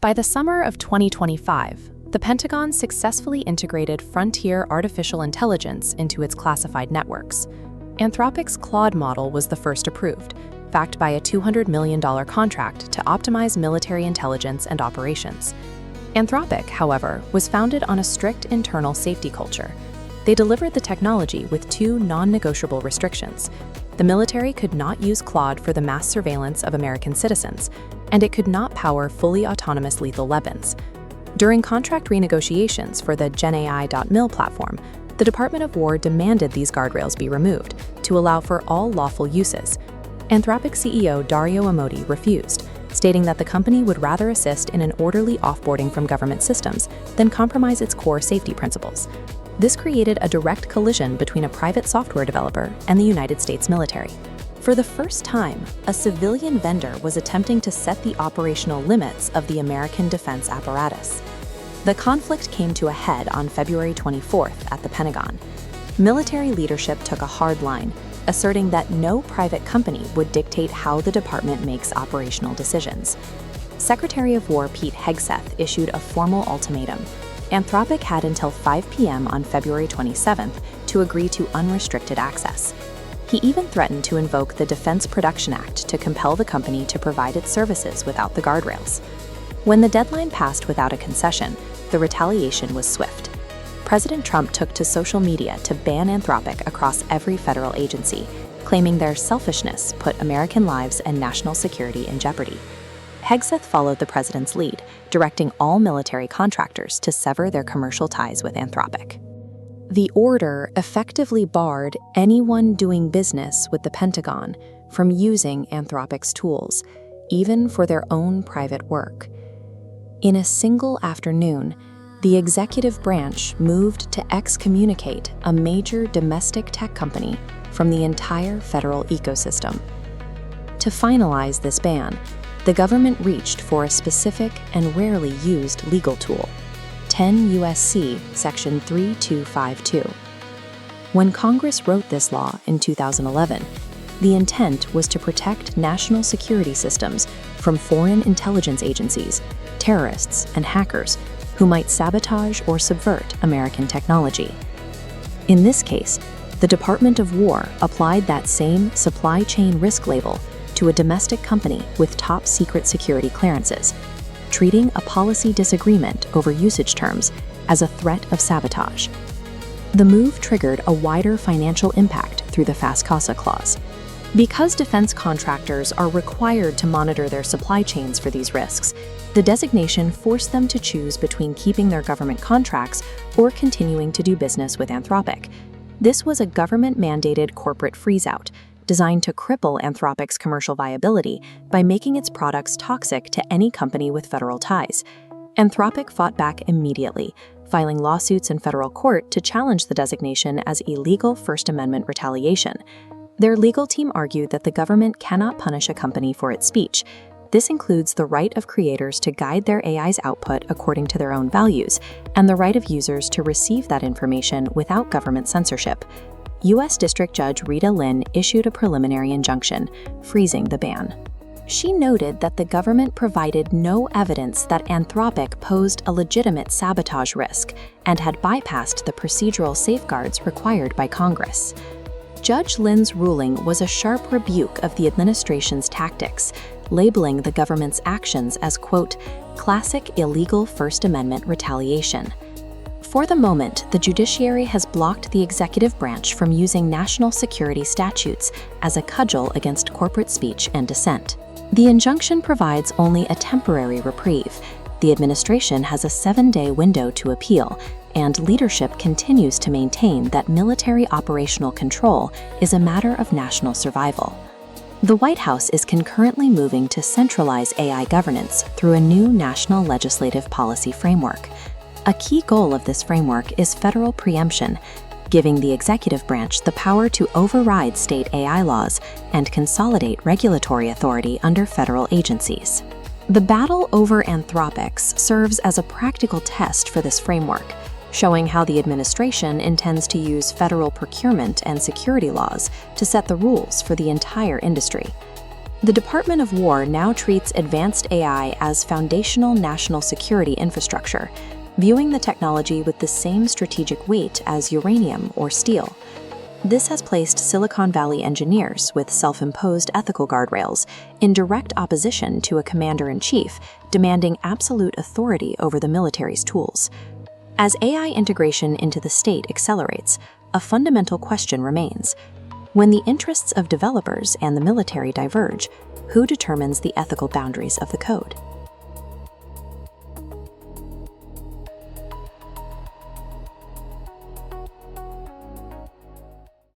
By the summer of 2025, the Pentagon successfully integrated frontier artificial intelligence into its classified networks. Anthropic's Claude model was the first approved, backed by a $200 million contract to optimize military intelligence and operations. Anthropic, however, was founded on a strict internal safety culture. They delivered the technology with two non-negotiable restrictions. The military could not use Claude for the mass surveillance of American citizens, and it could not power fully autonomous lethal weapons. During contract renegotiations for the GenAI.mil platform, the Department of War demanded these guardrails be removed to allow for all lawful uses. Anthropic CEO Dario Amodei refused, stating that the company would rather assist in an orderly offboarding from government systems than compromise its core safety principles. This created a direct collision between a private software developer and the United States military. For the first time, a civilian vendor was attempting to set the operational limits of the American defense apparatus. The conflict came to a head on February 24th at the Pentagon. Military leadership took a hard line, asserting that no private company would dictate how the department makes operational decisions. Secretary of War Pete Hegseth issued a formal ultimatum. Anthropic had until 5 p.m. on February 27th to agree to unrestricted access. He even threatened to invoke the Defense Production Act to compel the company to provide its services without the guardrails. When the deadline passed without a concession, the retaliation was swift. President Trump took to social media to ban Anthropic across every federal agency, claiming their selfishness put American lives and national security in jeopardy. Hegseth followed the president's lead, directing all military contractors to sever their commercial ties with Anthropic. The order effectively barred anyone doing business with the Pentagon from using Anthropic's tools, even for their own private work. In a single afternoon, the executive branch moved to excommunicate a major domestic tech company from the entire federal ecosystem. To finalize this ban, the government reached for a specific and rarely used legal tool, 10 U.S.C. Section 3252. When Congress wrote this law in 2011, the intent was to protect national security systems from foreign intelligence agencies, terrorists, and hackers who might sabotage or subvert American technology. In this case, the Department of War applied that same supply chain risk label to a domestic company with top-secret security clearances, treating a policy disagreement over usage terms as a threat of sabotage. The move triggered a wider financial impact through the FAS-CASA clause. Because defense contractors are required to monitor their supply chains for these risks, the designation forced them to choose between keeping their government contracts or continuing to do business with Anthropic. This was a government-mandated corporate freeze-out, designed to cripple Anthropic's commercial viability by making its products toxic to any company with federal ties. Anthropic fought back immediately, filing lawsuits in federal court to challenge the designation as illegal First Amendment retaliation. Their legal team argued that the government cannot punish a company for its speech. This includes the right of creators to guide their AI's output according to their own values, and the right of users to receive that information without government censorship. U.S. District Judge Rita Lin issued a preliminary injunction, freezing the ban. She noted that the government provided no evidence that Anthropic posed a legitimate sabotage risk and had bypassed the procedural safeguards required by Congress. Judge Lin's ruling was a sharp rebuke of the administration's tactics, labeling the government's actions as, quote, classic illegal First Amendment retaliation. For the moment, the judiciary has blocked the executive branch from using national security statutes as a cudgel against corporate speech and dissent. The injunction provides only a temporary reprieve. The administration has a 7-day window to appeal, and leadership continues to maintain that military operational control is a matter of national survival. The White House is concurrently moving to centralize AI governance through a new national legislative policy framework. A key goal of this framework is federal preemption, giving the executive branch the power to override state AI laws and consolidate regulatory authority under federal agencies. The battle over Anthropics serves as a practical test for this framework, showing how the administration intends to use federal procurement and security laws to set the rules for the entire industry. The Department of War now treats advanced AI as foundational national security infrastructure, viewing the technology with the same strategic weight as uranium or steel. This has placed Silicon Valley engineers with self-imposed ethical guardrails in direct opposition to a commander-in-chief demanding absolute authority over the military's tools. As AI integration into the state accelerates, a fundamental question remains. When the interests of developers and the military diverge, who determines the ethical boundaries of the code?